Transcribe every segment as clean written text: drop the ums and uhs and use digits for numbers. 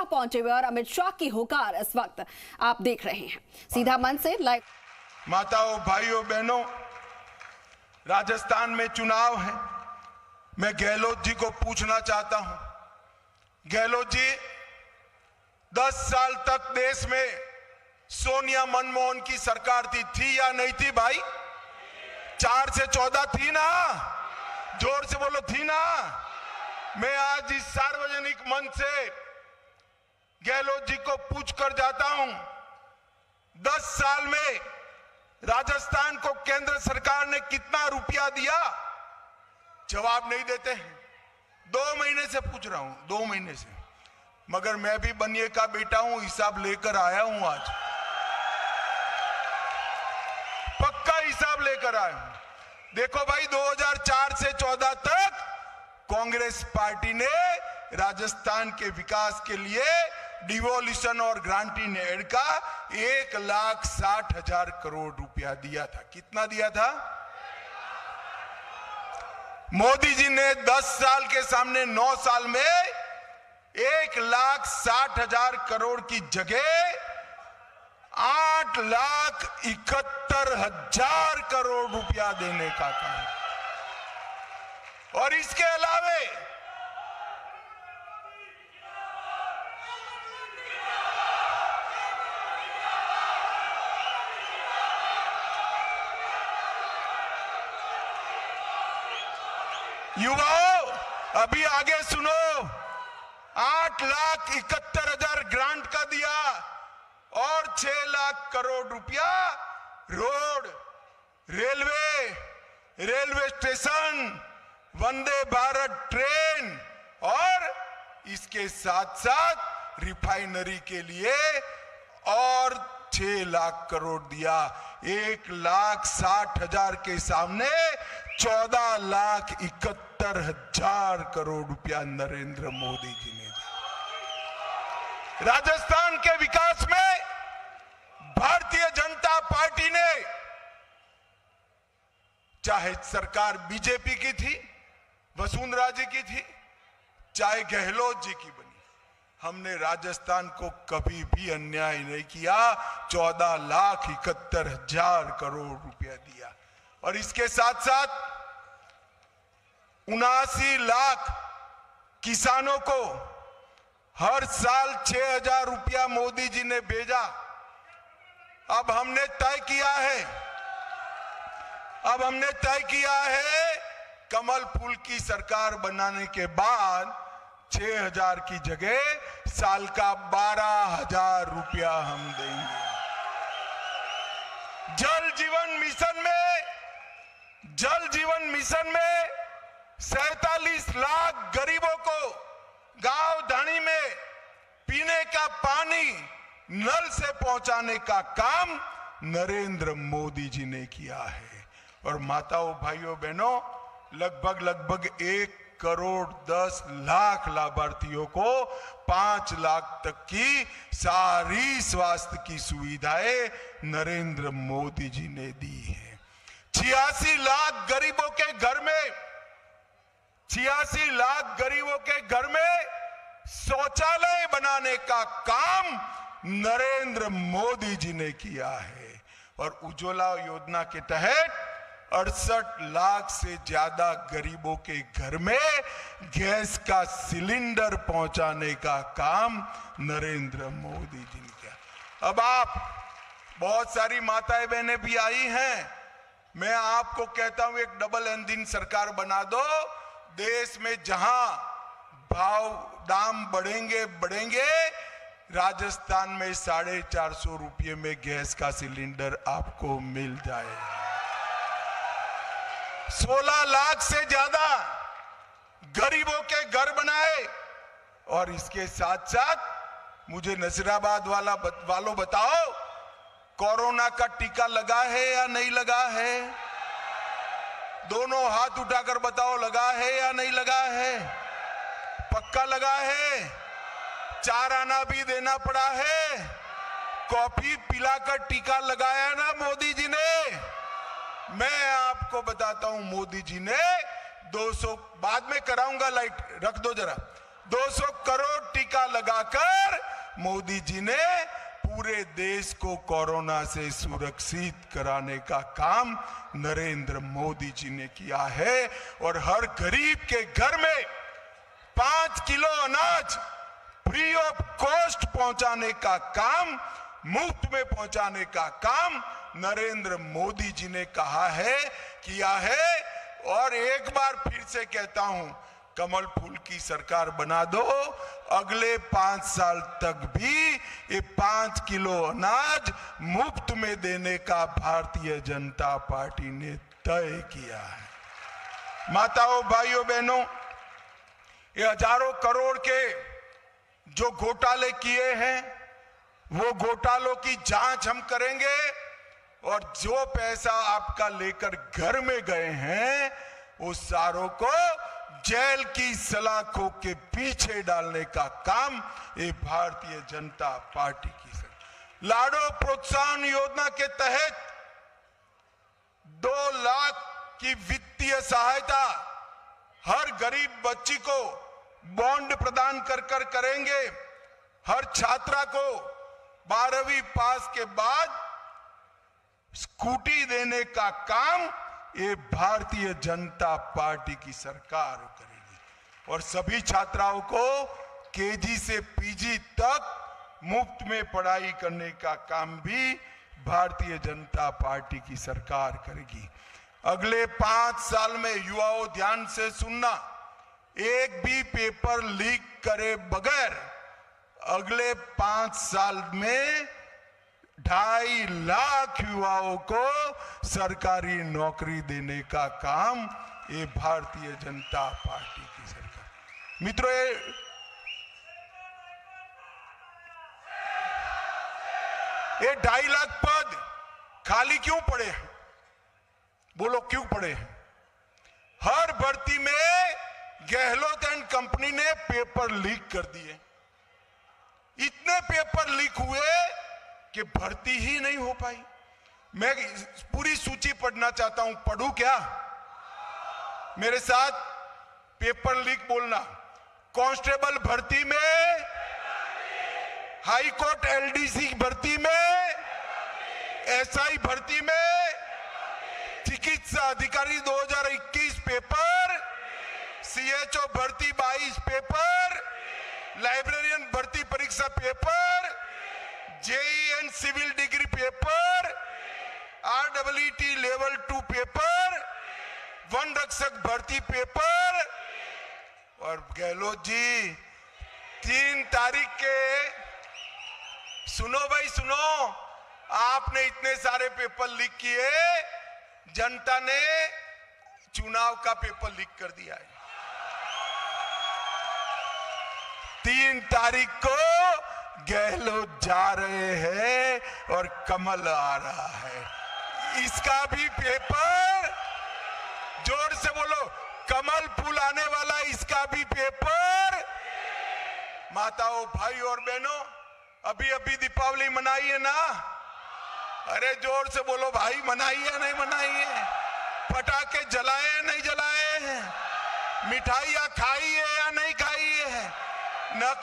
पहुंचे हुए और अमित शाह की हुकार इस वक्त आप देख रहे हैं सीधा मन से लाइव। माताओं, भाइयों, बहनों, राजस्थान में चुनाव है। मैं गहलोत जी को पूछना चाहता हूं, गहलोत जी, 10 साल तक देश में सोनिया मनमोहन की सरकार थी या नहीं थी भाई? 4 से 14 थी ना? जोर से बोलो, थी ना? मैं आज इस सार्वजनिक मंच से गहलोत जी को पूछ कर जाता हूं, 10 साल में राजस्थान को केंद्र सरकार ने कितना रुपया दिया? जवाब नहीं देते हैं। 2 महीने से पूछ रहा हूं, 2 महीने से, मगर मैं भी बनिए का बेटा हूं, हिसाब लेकर आया हूं। आज पक्का हिसाब लेकर आया हूं। देखो भाई, 2004 से 14 तक कांग्रेस पार्टी ने राजस्थान के विकास के लिए डिवोल्यूशन और ग्रांटिंग एड का 1,60,000 करोड़ रुपया दिया था। कितना दिया था? मोदी जी ने 10 साल के सामने 9 साल में 1,60,000 करोड़ की जगह 8,71,000 करोड़ रुपया देने का काम। और इसके अलावे युवाओं, अभी आगे सुनो, 8,71,000 ग्रांट का दिया और 6 लाख करोड़ रुपया road, railway station, Vande Bharat train और इसके साथ साथ रिफाइनरी के लिए और 6 लाख करोड़ दिया। 1,60,000 के सामने 14,71,000 करोड़ रुपया नरेंद्र मोदी जी ने दिया। राजस्थान के विकास में भारतीय जनता पार्टी ने, चाहे सरकार बीजेपी की थी, वसुंधरा जी की थी, चाहे गहलोत जी की बनी, हमने राजस्थान को कभी भी अन्याय नहीं किया। 14,71,000 करोड़ रुपया दिया। और इसके साथ साथ 79 लाख किसानों को हर साल 6,000 रुपया मोदी जी ने भेजा। अब हमने तय किया है कमल फूल की सरकार बनाने के बाद 6,000 की जगह साल का 12,000 रुपया हम देंगे। जल जीवन मिशन में 47 लाख गरीबों को गांव धाणी में पीने का पानी नल से पहुंचाने का काम नरेंद्र मोदी जी ने किया है। और माताओं, भाइयों, बहनों, लगभग 1,10,00,000 लाभार्थियों को 5 लाख तक की सारी स्वास्थ्य की सुविधाएं नरेंद्र मोदी जी ने दी है। 86 लाख गरीबों के घर में शौचालय बनाने का काम नरेंद्र मोदी जी ने किया है। और उज्ज्वला योजना के तहत 68 लाख से ज्यादा गरीबों के घर में गैस का सिलेंडर पहुंचाने का काम नरेंद्र मोदी जी ने किया। अब आप, बहुत सारी माताएं बहनें भी आई हैं, मैं आपको कहता हूं, एक डबल इंजन सरकार बना दो। देश में जहां दाम बढ़ेंगे, राजस्थान में 450 रुपये में गैस का सिलेंडर आपको मिल जाएगा। 16 लाख से ज्यादा गरीबों के घर बनाए। और इसके साथ साथ मुझे नसीराबाद वालों बताओ, कोरोना का टीका लगा है या नहीं लगा है? दोनों हाथ उठाकर बताओ, लगा है या नहीं लगा है? पक्का लगा है? 4 आना भी देना पड़ा है? कॉफी पिलाकर टीका लगाया ना मोदी जी ने? मैं आपको बताता हूं, मोदी जी ने 200, बाद में कराऊंगा, लाइट रख दो जरा, 200 करोड़ टीका लगाकर मोदी जी ने पूरे देश को कोरोना से सुरक्षित कराने का काम नरेंद्र मोदी जी ने किया है। और हर गरीब के घर में 5 किलो अनाज फ्री ऑफ कॉस्ट पहुंचाने का काम, मुफ्त में पहुंचाने का काम नरेंद्र मोदी जी ने कहा है, किया है। और एक बार फिर से कहता हूं, कमल फूल की सरकार बना दो, अगले 5 साल तक भी ये 5 किलो अनाज मुफ्त में देने का भारतीय जनता पार्टी ने तय किया है। माताओं, भाइयों, बहनों, ये हजारों करोड़ के जो घोटाले किए हैं, वो घोटालों की जांच हम करेंगे। और जो पैसा आपका लेकर घर में गए हैं, उस सारों को जेल की सलाखों के पीछे डालने का काम ये भारतीय जनता पार्टी की है। लाडो प्रोत्साहन योजना के तहत 2 लाख की वित्तीय सहायता हर गरीब बच्ची को बॉन्ड प्रदान कर करेंगे। हर छात्रा को 12वीं पास के बाद स्कूटी देने का काम ये भारतीय जनता पार्टी की सरकार करेगी। और सभी छात्राओं को केजी से पीजी तक मुफ्त में पढ़ाई करने का काम भी भारतीय जनता पार्टी की सरकार करेगी। अगले 5 साल में युवाओं, ध्यान से सुनना, एक भी पेपर लीक करे बगैर अगले 5 साल में 2.5 लाख युवाओं को सरकारी नौकरी देने का काम ये भारतीय जनता पार्टी की सरकार। मित्रों, ये 2.5 लाख पद खाली क्यों पड़े हैं? बोलो, क्यों पड़े हैं? हर भर्ती में गहलोत एंड कंपनी ने पेपर लीक कर दिए। इतने पेपर लीक हुए कि भर्ती ही नहीं हो पाई। मैं पूरी सूची पढ़ना चाहता हूं, पढ़ूं क्या? मेरे साथ पेपर लीक बोलना। कांस्टेबल भर्ती में, हाई कोर्ट एलडीसी भर्ती में, एसआई भर्ती में, चिकित्सा अधिकारी 2021 पेपर, सीएचओ भर्ती 22 पेपर, लाइब्रेरियन भर्ती परीक्षा paper, JEN civil degree paper, RWT level 2 paper, वन रक्षक भर्ती पेपर। और गहलोत जी 3 तारीख के, सुनो भाई सुनो, आपने इतने सारे पेपर लीक किए, जनता ने चुनाव का पेपर लीक कर दिया है। 3 तारीख को गहलोत जा रहे हैं और कमल आ रहा है। इसका भी पेपर, जोर से बोलो, कमल फूल आने वाला, इसका भी पेपर। माताओं, भाई और बहनों, अभी अभी दीपावली मनाई है ना? अरे जोर से बोलो भाई, मनाई है नहीं मनाई है? पटाखे जलाए हैं नहीं जलाए हैं? मिठाइयां खाई है या नहीं खाई है?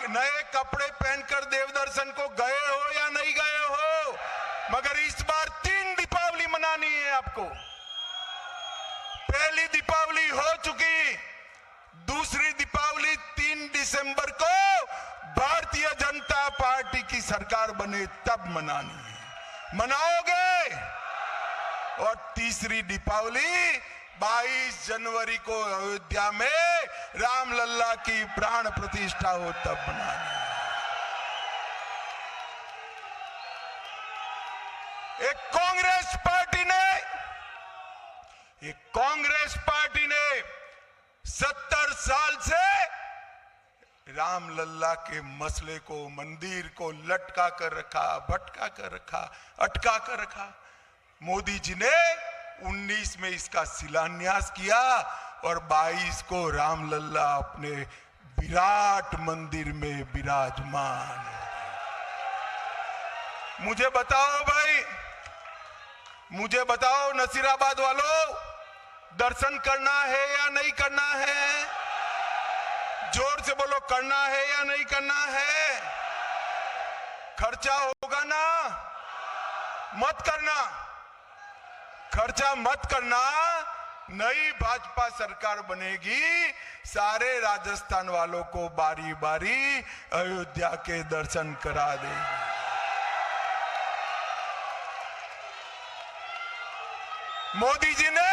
नए कपड़े पहनकर देव दर्शन को गए हो या नहीं गए हो? मगर इस बार 3 दीपावली मनानी है आपको। पहली दीपावली हो चुकी, दूसरी दीपावली 3 दिसंबर को भारतीय जनता पार्टी की सरकार बने तब मनानी है। मनाओगे? और तीसरी दीपावली 22 जनवरी को अयोध्या में रामलल्ला की प्राण प्रतिष्ठा हो तब मनानी है। कांग्रेस पार्टी ने 70 साल से रामलल्ला के मसले को, मंदिर को लटका कर रखा, भटका कर रखा, अटका कर रखा। मोदी जी ने 19 में इसका शिलान्यास किया और 22 को रामलल्ला अपने विराट मंदिर में विराजमान। मुझे बताओ भाई, मुझे बताओ नसीराबाद वालों, दर्शन करना है या नहीं करना है? जोर से बोलो, करना है या नहीं करना है? खर्चा होगा ना? मत करना, खर्चा मत करना। नई भाजपा सरकार बनेगी, सारे राजस्थान वालों को बारी बारी अयोध्या के दर्शन करा देगी। मोदी जी ने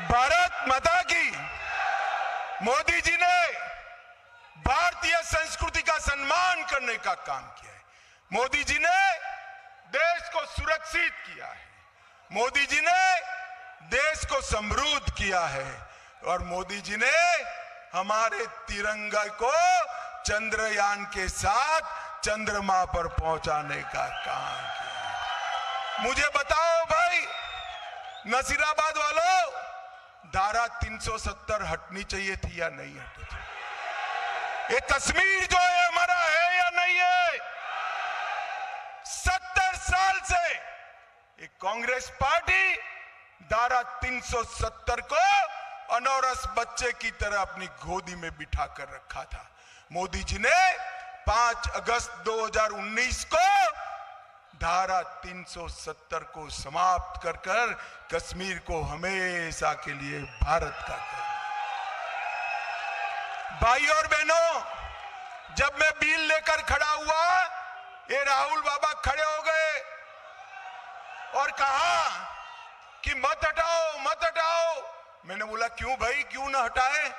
भारत माता की, मोदी जी ने भारतीय संस्कृति का सम्मान करने का काम किया है। मोदी जी ने देश को सुरक्षित किया है, मोदी जी ने देश को समृद्ध किया है, और मोदी जी ने हमारे तिरंगा को चंद्रयान के साथ चंद्रमा पर पहुंचाने का काम किया। मुझे बताओ भाई नसीराबाद वालों, धारा 370 हटनी चाहिए थी या नहीं हटनी चाहिए? ये कश्मीर जो है हमारा है या नहीं है? 70 साल से एक कांग्रेस पार्टी धारा 370 को अनौरस बच्चे की तरह अपनी गोदी में बिठा कर रखा था। मोदी जी ने 5 अगस्त 2019 को धारा 370 को समाप्त कर कर कश्मीर को हमेशा के लिए भारत का कर। भाई और बहनों, जब मैं बिल लेकर खड़ा हुआ, ये राहुल बाबा खड़े हो गए और कहा कि मत हटाओ मत हटाओ। मैंने बोला क्यों भाई, क्यों ना हटाए?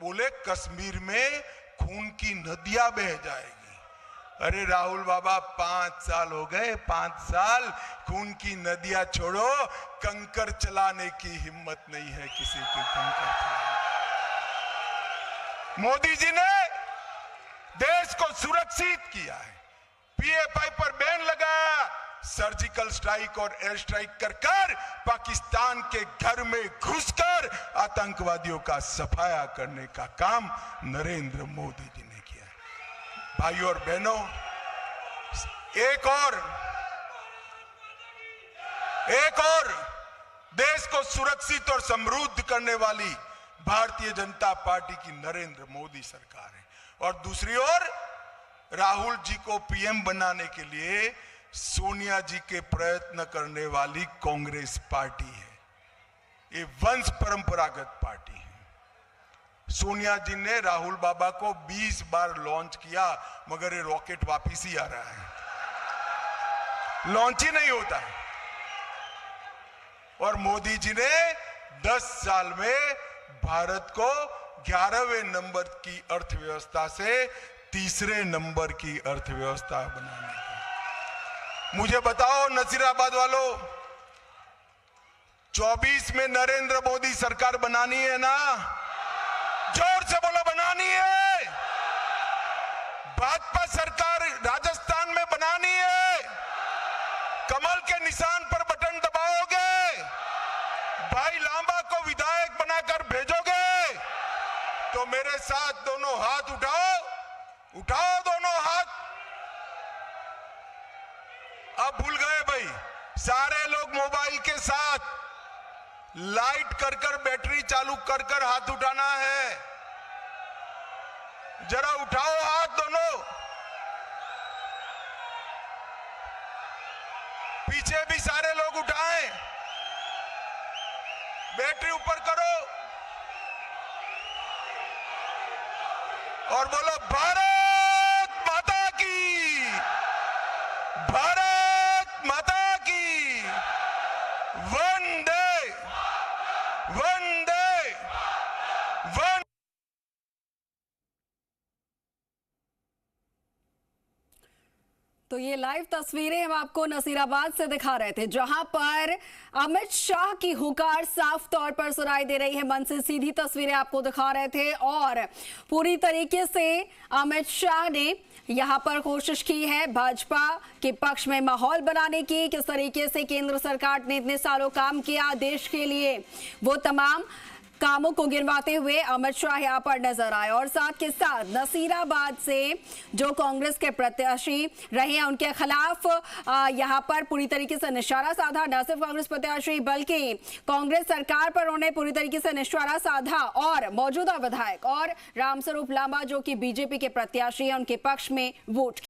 बोले कश्मीर में खून की नदियां बह जाएगी। अरे राहुल बाबा, 5 साल हो गए, 5 साल खून की नदियां छोड़ो, कंकर चलाने की हिम्मत नहीं है किसी की कंकर चलाने। मोदी जी ने देश को सुरक्षित किया है, पीएफआई पर बैन लगाया, सर्जिकल स्ट्राइक और एयर स्ट्राइक कर कर पाकिस्तान के घर में घुसकर आतंकवादियों का सफाया करने का काम नरेंद्र मोदी जी ने किया है। भाइयों और बहनों, एक और देश को सुरक्षित और समृद्ध करने वाली भारतीय जनता पार्टी की नरेंद्र मोदी सरकार है, और दूसरी ओर राहुल जी को पीएम बनाने के लिए सोनिया जी के प्रयत्न करने वाली कांग्रेस पार्टी है। ये वंश परंपरागत पार्टी है। सोनिया जी ने राहुल बाबा को 20 बार लॉन्च किया, मगर ये रॉकेट वापिस ही आ रहा है, लॉन्च ही नहीं होता है। और मोदी जी ने 10 साल में भारत को 11वें नंबर की अर्थव्यवस्था से 3रे नंबर की अर्थव्यवस्था बनाने का। मुझे बताओ नसीराबाद वालों, 24 में नरेंद्र मोदी सरकार बनानी है ना? जोर से बोलो, बनानी है। भाजपा सरकार राजस्थान में बनानी है। कमल के निशान पर बटन दबाओगे, भाई लांबा को विधायक बनाकर भेजोगे, तो मेरे साथ दोनों हाथ उठाओ, उठाओ दोनों हाथ। अब भूल गए भाई, सारे लोग मोबाइल के साथ लाइट कर कर बैटरी चालू कर कर हाथ उठाना है। जरा उठाओ हाथ दोनों। पीछे भी सारे लोग उठाएं, बैटरी ऊपर करो और बोलो भारत माता की, भारत माता की, वंदे वंदे वंदे। तो ये लाइव तस्वीरें हम आपको नसीराबाद से दिखा रहे थे, जहां पर अमित शाह की हुंकार साफ तौर पर सुनाई दे रही है। मन से सीधी तस्वीरें आपको दिखा रहे थे, और पूरी तरीके से अमित शाह ने यहां पर कोशिश की है भाजपा के पक्ष में माहौल बनाने की। किस तरीके से केंद्र सरकार ने इतने सालों काम किया देश के लिए, वो तमाम कामों को गिनवाते हुए अमित शाह यहाँ पर नजर आए और साथ के साथ नसीराबाद से जो कांग्रेस के प्रत्याशी रहे हैं उनके खिलाफ यहाँ पर पूरी तरीके से निशाना साधा। न सिर्फ कांग्रेस प्रत्याशी बल्कि कांग्रेस सरकार पर उन्होंने पूरी तरीके से निशाना साधा और मौजूदा विधायक और रामस्वरूप लांबा जो कि बीजेपी के प्रत्याशी हैं उनके पक्ष में वोट